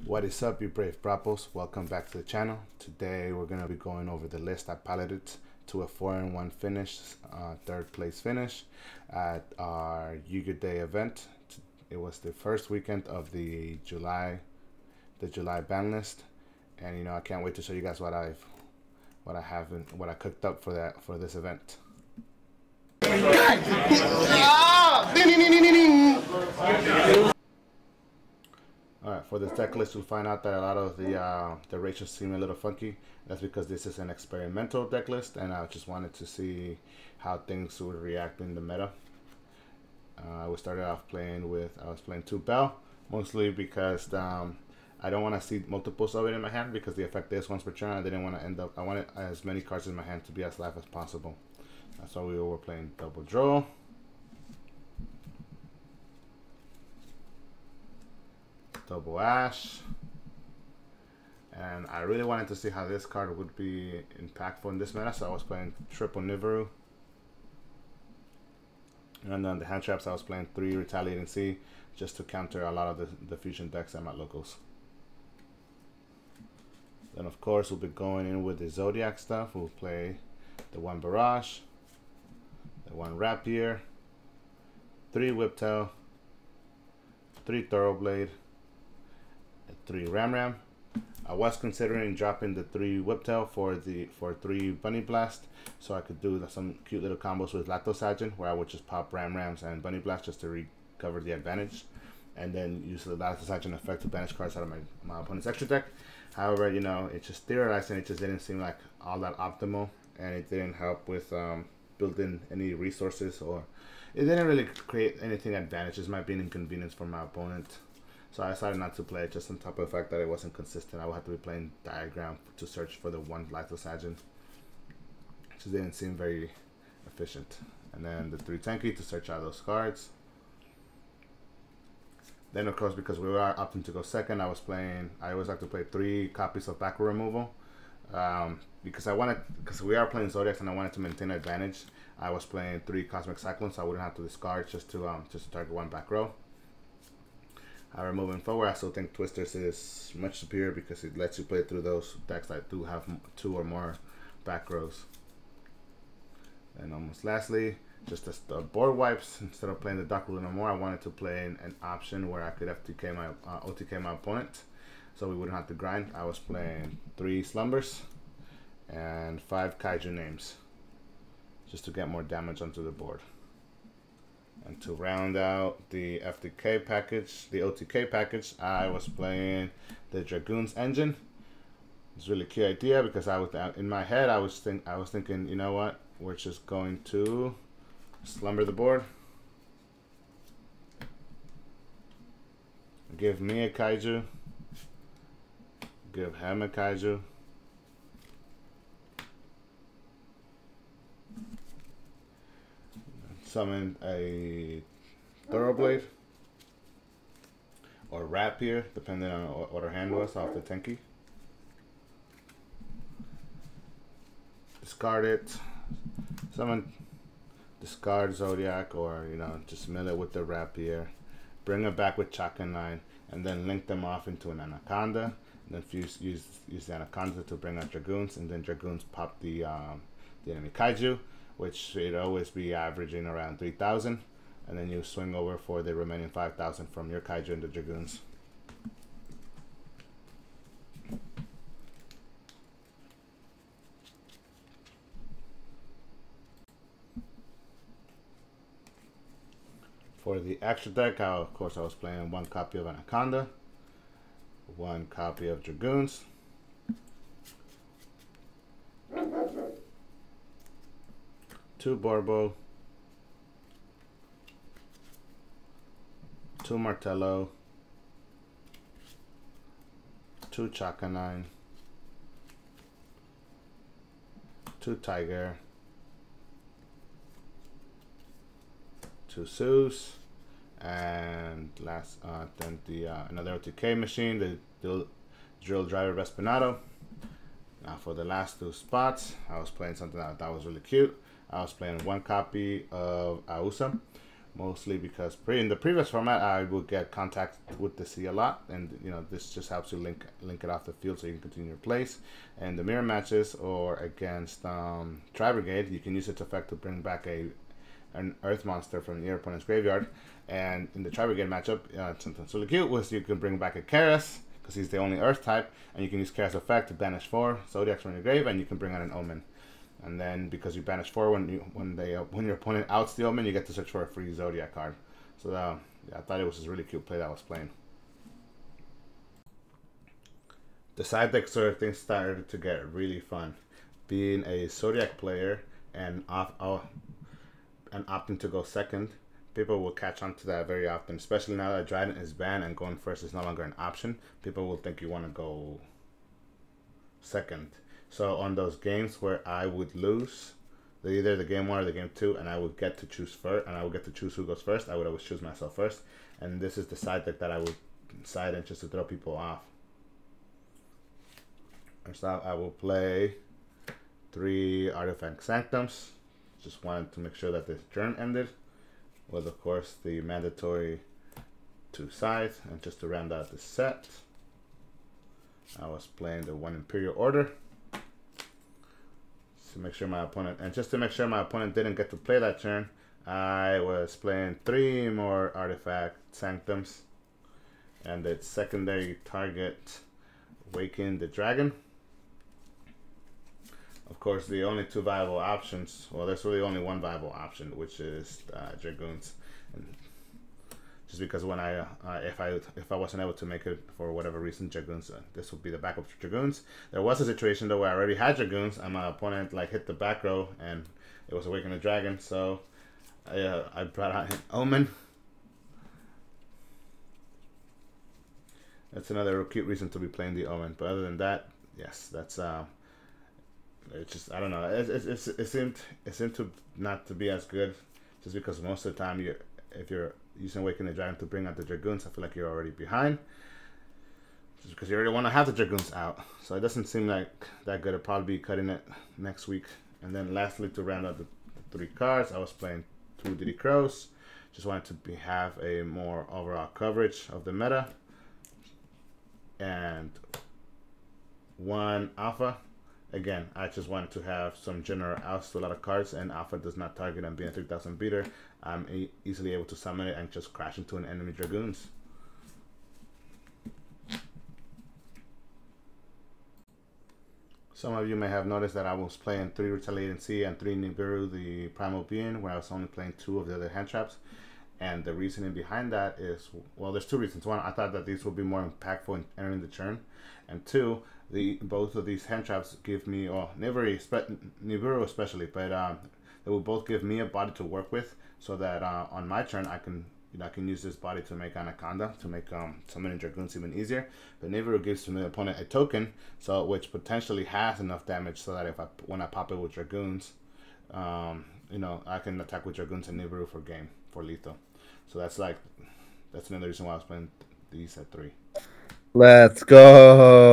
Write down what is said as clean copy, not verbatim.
What is up, you brave brapos? Welcome back to the channel. Today we're going to be going over the list I piloted to a 4-1 finish, third place finish at our Yuga Day event. It was the first weekend of the July ban list, and I can't wait to show you guys what I cooked up for this event. Alright, for this deck list, you'll find out that a lot of the ratios seem a little funky. That's because this is an experimental deck list, and I just wanted to see how things would react in the meta. We started off playing I was playing 2 Bell, mostly because I don't want to see multiples of it in my hand, because the effect is once per turn. I wanted as many cards in my hand to be as live as possible. That's why we were playing double draw. Double Ash, and I really wanted to see how this card would be impactful in this meta, so I was playing triple Nibiru, and then the hand traps I was playing 3 Retaliating Sea, just to counter a lot of the fusion decks at my locals. Then of course we'll be going in with the Zoodiac stuff. We'll play the 1 Barrage, the 1 Rapier, 3 Whiptail, 3 Thoroughblade, 3 Ram. I was considering dropping the 3 Whiptail for 3 Bunny Blast, so I could do some cute little combos with Lactosagin, where I would just pop Rams and Bunny Blast just to recover the advantage, and then use the Lactosagin effect to banish cards out of my opponent's extra deck. However, it's just theorizing. It just didn't seem like all that optimal, and it didn't help with building any resources, or it didn't really create anything advantages. It might be an inconvenience for my opponent. So I decided not to play it, just on top of the fact that it wasn't consistent. I would have to be playing Diagram to search for the 1 Lactosagin. It just didn't seem very efficient. And then the 3 Tenki to search out those cards. Then of course, because we were opting to go second, I always like to play 3 copies of back row removal. Because we are playing Zodiacs and I wanted to maintain advantage, I was playing 3 Cosmic Cyclones, so I wouldn't have to discard just to target 1 back row. However, moving forward, I still think Twisters is much superior because it lets you play through those decks that do have 2 or more back rows. And almost lastly, just as the board wipes, instead of playing the Dark Ruler no more, I wanted to play an option where I could OTK my opponent, so we wouldn't have to grind. I was playing 3 Slumbers and 5 Kaiju names, just to get more damage onto the board. And to round out the FTK package, the OTK package, I was playing the Dragoon's Engine. It's a really cute idea because in my head I was thinking, you know what, we're just going to slumber the board, give me a Kaiju, give him a Kaiju, summon a Thoroughblade or Rapier, depending on what our hand was off the Tenki. Discard it, discard Zoodiac, or just mill it with the Rapier, bring it back with Chakanine, and then link them off into an Anaconda, and then use the Anaconda to bring out Dragoons, and then Dragoons pop the enemy Kaiju, which should always be averaging around 3,000, and then you swing over for the remaining 5,000 from your Kaiju and the Dragoons. For the extra deck, of course I was playing 1 copy of Anaconda, 1 copy of Dragoons, 2 Borbo, 2 Martello, 2 Chakanine, 2 Tiger, 2 Zeus, and then another OTK machine, the Drill Driver Respinato. Now for the last 2 spots, I was playing something that I thought was really cute. I was playing 1 copy of Ausa, mostly because in the previous format I would get contact with the sea a lot, and this just helps you link it off the field so you can continue your place. And the mirror matches or against Tri Brigade, you can use its effect to bring back an earth monster from your opponent's graveyard. And in the Tri Brigade matchup, something that's really cute was you can bring back a Karas because he's the only earth type, and you can use Karas' effect to banish 4 Zoodiacs from your grave, and you can bring out an Omen. And then because you banish 4 when your opponent outs the Omen, you get to search for a free Zoodiac card. So yeah, I thought it was a really cute play that I was playing. The side deck sort of things started to get really fun. Being a Zoodiac player and opting to go second, people will catch on to that very often, especially now that Dryden is banned and going first is no longer an option. People will think you want to go second. So on those games where I would lose, either the game 1 or the game 2, and I would get to choose first, and I would get to choose who goes first, I would always choose myself first. And this is the side deck that I would side in just to throw people off. First off, I will play 3 Artifact Sanctums. Just wanted to make sure that this turn ended. With, of course, the mandatory 2 sides. And just to round out the set, I was playing the 1 Imperial Order. To make sure my opponent, didn't get to play that turn, I was playing 3 more Artifact Sanctums. And its secondary target, Waken the Dragon. Of course, the only 2 viable options, well, there's really only 1 viable option, which is Dragoons. And just because when if I wasn't able to make it for whatever reason, Dragoons, this would be the backup for Dragoons. There was a situation though where I already had Dragoons and my opponent hit the back row and it was Awaken the Dragon, so I brought out an Omen. That's another cute reason to be playing the Omen, but other than that, yes, that's it's just, I don't know, it seemed to not to be as good, just because most of the time if you're using Awaken the Dragon to bring out the Dragoons, I feel like you're already behind, just because you already want to have the Dragoons out. So it doesn't seem like that good. I'll probably be cutting it next week. And then lastly, to round out the 3 cards, I was playing 2 Diddy Crows. Just wanted to have a more overall coverage of the meta. And 1 Alpha. Again, I just wanted to have some general outs to a lot of cards, and Alpha does not target, and being a 3000 beater, I'm easily able to summon it and just crash into an enemy Dragoons. Some of you may have noticed that I was playing 3 Retaliating Sea and 3 Nibiru, the Primal Being, where I was only playing 2 of the other hand traps. And the reasoning behind that is, well, there's 2 reasons. 1, I thought that these would be more impactful in entering the turn. And 2, both of these hand traps give me, or Nibiru especially, but they will both give me a body to work with, so that on my turn I can use this body to make Anaconda, to make summoning Dragoons even easier. But Nibiru gives to the opponent a token, so which potentially has enough damage so that when I pop it with Dragoons, I can attack with Dragoons and Nibiru for lethal. So that's another reason why I was playing these at 3. Let's go.